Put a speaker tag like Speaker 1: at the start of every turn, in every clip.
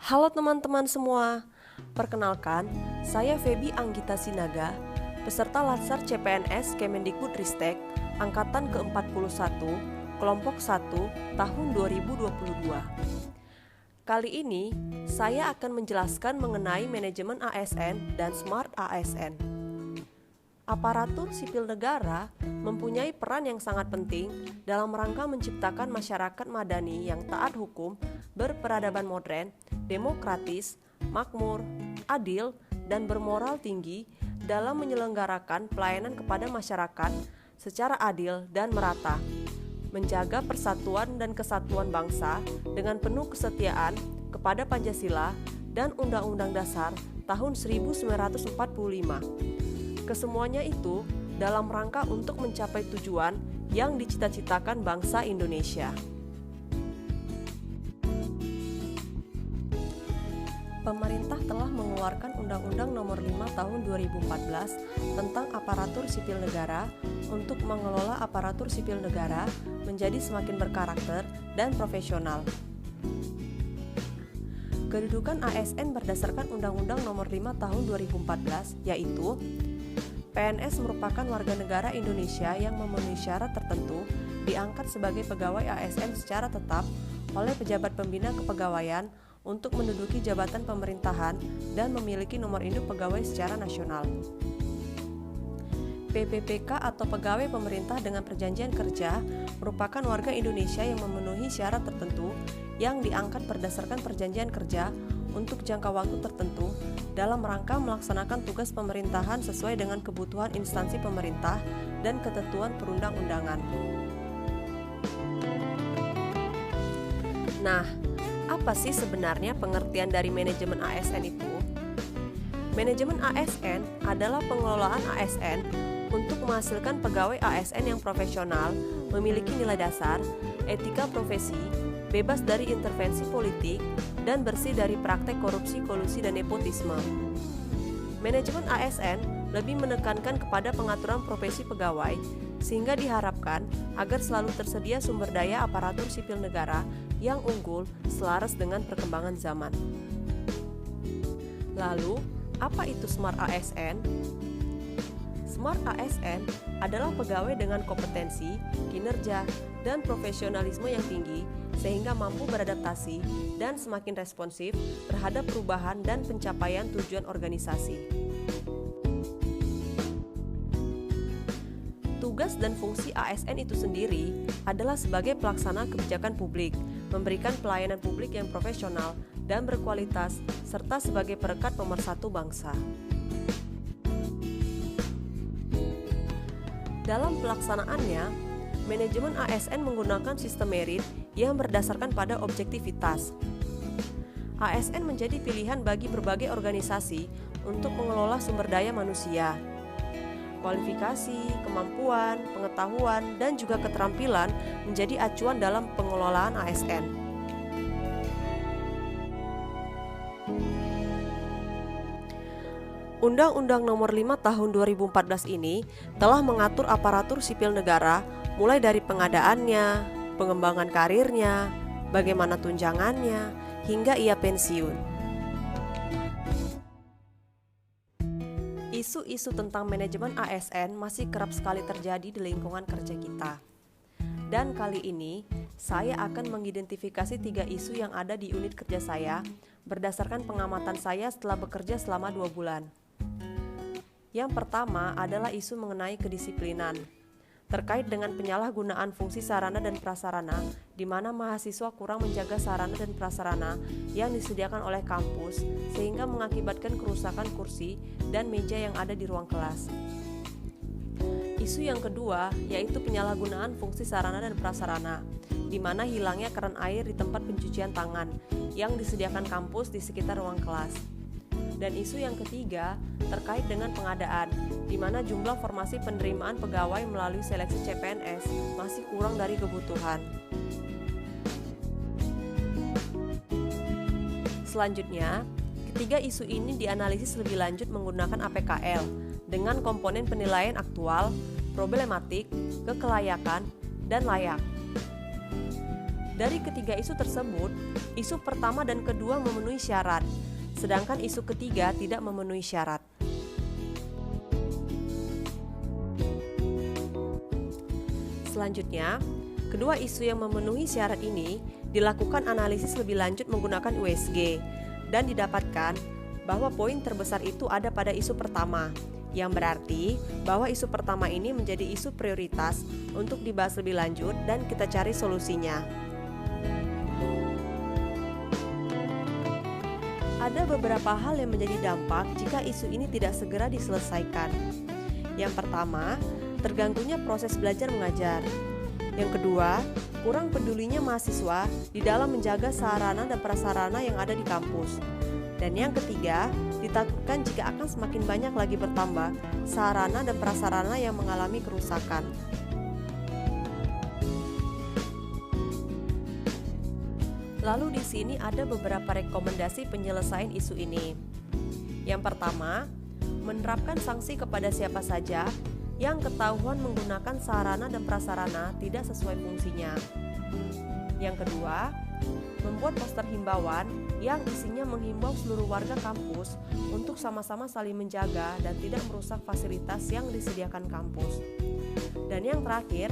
Speaker 1: Halo teman-teman semua, perkenalkan, saya Feby Anggita Sinaga, peserta Latsar CPNS Kemendikbudristek Angkatan ke-41, Kelompok 1, tahun 2022. Kali ini, saya akan menjelaskan mengenai manajemen ASN dan Smart ASN. Aparatur sipil negara mempunyai peran yang sangat penting dalam rangka menciptakan masyarakat madani yang taat hukum, berperadaban modern, demokratis, makmur, adil, dan bermoral tinggi dalam menyelenggarakan pelayanan kepada masyarakat secara adil dan merata, menjaga persatuan dan kesatuan bangsa dengan penuh kesetiaan kepada Pancasila dan Undang-Undang Dasar tahun 1945. Kesemuanya itu dalam rangka untuk mencapai tujuan yang dicita-citakan bangsa Indonesia. Pemerintah telah mengeluarkan Undang-Undang Nomor 5 Tahun 2014 tentang aparatur sipil negara untuk mengelola aparatur sipil negara menjadi semakin berkarakter dan profesional. Kedudukan ASN berdasarkan Undang-Undang Nomor 5 Tahun 2014 yaitu PNS merupakan warga negara Indonesia yang memenuhi syarat tertentu diangkat sebagai pegawai ASN secara tetap oleh pejabat pembina kepegawaian untuk menduduki jabatan pemerintahan dan memiliki nomor induk pegawai secara nasional. PPPK atau pegawai pemerintah dengan perjanjian kerja merupakan warga Indonesia yang memenuhi syarat tertentu yang diangkat berdasarkan perjanjian kerja untuk jangka waktu tertentu dalam rangka melaksanakan tugas pemerintahan sesuai dengan kebutuhan instansi pemerintah dan ketentuan perundang-undangan. Nah, apa sih sebenarnya pengertian dari manajemen ASN itu? Manajemen ASN adalah pengelolaan ASN untuk menghasilkan pegawai ASN yang profesional, memiliki nilai dasar, etika profesi, bebas dari intervensi politik, dan bersih dari praktek korupsi, kolusi, dan nepotisme. Manajemen ASN lebih menekankan kepada pengaturan profesi pegawai, sehingga diharapkan agar selalu tersedia sumber daya aparatur sipil negara yang unggul selaras dengan perkembangan zaman. Lalu, apa itu Smart ASN? Smart ASN adalah pegawai dengan kompetensi, kinerja, dan profesionalisme yang tinggi sehingga mampu beradaptasi dan semakin responsif terhadap perubahan dan pencapaian tujuan organisasi. Tugas dan fungsi ASN itu sendiri adalah sebagai pelaksana kebijakan publik, memberikan pelayanan publik yang profesional dan berkualitas, serta sebagai perekat pemersatu bangsa. Dalam pelaksanaannya, manajemen ASN menggunakan sistem merit yang berdasarkan pada objektivitas. ASN menjadi pilihan bagi berbagai organisasi untuk mengelola sumber daya manusia. Kualifikasi, kemampuan, pengetahuan, dan juga keterampilan menjadi acuan dalam pengelolaan ASN. Undang-Undang Nomor 5 Tahun 2014 ini telah mengatur aparatur sipil negara mulai dari pengadaannya, pengembangan karirnya, bagaimana tunjangannya, hingga ia pensiun. Isu-isu tentang manajemen ASN masih kerap sekali terjadi di lingkungan kerja kita. Dan kali ini, saya akan mengidentifikasi 3 isu yang ada di unit kerja saya berdasarkan pengamatan saya setelah bekerja selama 2 bulan. Yang pertama adalah isu mengenai kedisiplinan, terkait dengan penyalahgunaan fungsi sarana dan prasarana, di mana mahasiswa kurang menjaga sarana dan prasarana yang disediakan oleh kampus, sehingga mengakibatkan kerusakan kursi dan meja yang ada di ruang kelas. Isu yang kedua yaitu penyalahgunaan fungsi sarana dan prasarana, di mana hilangnya keran air di tempat pencucian tangan yang disediakan kampus di sekitar ruang kelas. Dan isu yang ketiga terkait dengan pengadaan, di mana jumlah formasi penerimaan pegawai melalui seleksi CPNS masih kurang dari kebutuhan. Selanjutnya, ketiga isu ini dianalisis lebih lanjut menggunakan APKL dengan komponen penilaian aktual, problematik, kekelayakan, dan layak. Dari ketiga isu tersebut, isu pertama dan kedua memenuhi syarat, sedangkan isu ketiga tidak memenuhi syarat. Selanjutnya, kedua isu yang memenuhi syarat ini dilakukan analisis lebih lanjut menggunakan USG dan didapatkan bahwa poin terbesar itu ada pada isu pertama, yang berarti bahwa isu pertama ini menjadi isu prioritas untuk dibahas lebih lanjut dan kita cari solusinya. Ada beberapa hal yang menjadi dampak jika isu ini tidak segera diselesaikan. Yang pertama, terganggunya proses belajar mengajar. Yang kedua, kurang pedulinya mahasiswa di dalam menjaga sarana dan prasarana yang ada di kampus. Dan yang ketiga, ditakutkan jika akan semakin banyak lagi bertambah sarana dan prasarana yang mengalami kerusakan. Lalu di sini ada beberapa rekomendasi penyelesaian isu ini. Yang pertama, menerapkan sanksi kepada siapa saja yang ketahuan menggunakan sarana dan prasarana tidak sesuai fungsinya. Yang kedua, membuat poster himbauan yang isinya menghimbau seluruh warga kampus untuk sama-sama saling menjaga dan tidak merusak fasilitas yang disediakan kampus. Dan yang terakhir,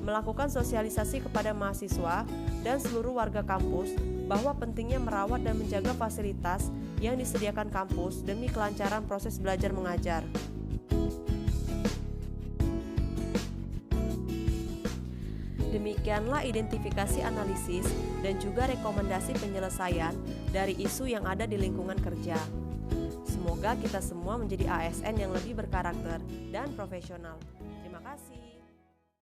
Speaker 1: melakukan sosialisasi kepada mahasiswa dan seluruh warga kampus bahwa pentingnya merawat dan menjaga fasilitas yang disediakan kampus demi kelancaran proses belajar mengajar. Demikianlah identifikasi analisis dan juga rekomendasi penyelesaian dari isu yang ada di lingkungan kerja. Semoga kita semua menjadi ASN yang lebih berkarakter dan profesional. Terima kasih.